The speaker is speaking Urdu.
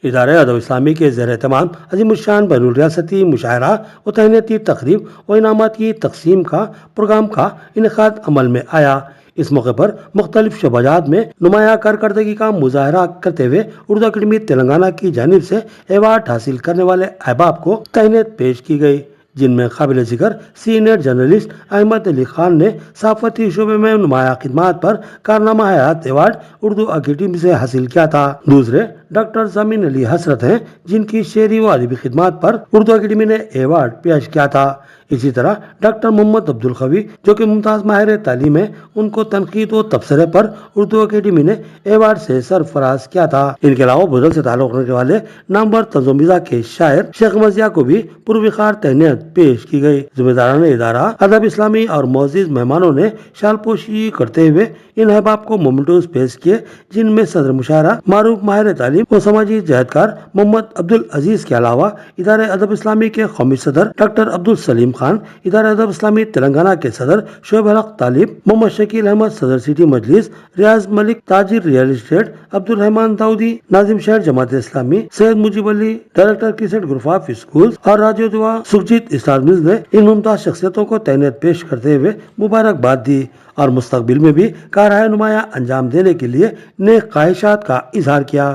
ادارہ ادب اسلامی کے زیر اہتمام عظیم الشان بین الریاستی مشاعرہ و تہنیتی تقریب و انعامات کی تقسیم کا پروگرام کا انعقاد عمل میں آیا۔ اس موقع پر مختلف شعبات میں نمایاں کارکردگی کا مظاہرہ کرتے ہوئے اردو اکیڈمی تلنگانہ کی جانب سے ایوارڈ حاصل کرنے والے احباب کو تہنیت پیش کی گئی، جن میں قابل ذکر سینئر جرنلسٹ احمد علی خان نے صحافتی شعبے میں نمایاں خدمات پر کارنامہ حیات ایوارڈ اردو اکیڈمی سے حاصل کیا تھا۔ دوسرے ڈاکٹر زمین علی حسرت ہیں، جن کی شعری و ادبی خدمات پر اردو اکیڈمی نے ایوارڈ پیش کیا تھا۔ اسی طرح ڈاکٹر محمد عبدالقوی جو کہ ممتاز ماہر تعلیم ہیں، ان کو تنقید و تبصرے پر اردو اکیڈمی نے ایوارڈ سے سرفراز کیا تھا۔ ان کے علاوہ بدل سے تعلق رکھنے والے نامور تنظیم مزاح کے شاعر شیخ مزیہ کو بھی پروقار تہنیت پیش کی گئی۔ ذمہ داران ادارہ ادب اسلامی اور معزز مہمانوں نے شال پوشی کرتے ہوئے ان احباب کو مومنٹوز پیش کیے، جن میں صدر مشاعرہ معروف ماہر تعلیم و سماجی جہدکار محمد عبدالعزیز کے علاوہ ادارہ ادب اسلامی کے قومی صدر ڈاکٹر عبدالسلیم خان، ادارہ ادب اسلامی تلنگانہ کے صدر شعیب الحق طالب، محمد شکیل احمد صدر سٹی مجلس، ریاض ملک تاجر ریئل اسٹیٹ، عبدالرحمان داؤدی ناظم شہر جماعت اسلامی، سید مجیب علی ڈائریکٹر کیسٹ گروپ آف اسکولز اور راجو دعا سکھجیت اسٹار ملز نے ان ممتاز شخصیتوں کو تہنیت پیش کرتے ہوئے مبارکباد دی اور مستقبل میں بھی کارہائے نمایاں انجام دینے کے لیے نیک خواہشات کا اظہار کیا۔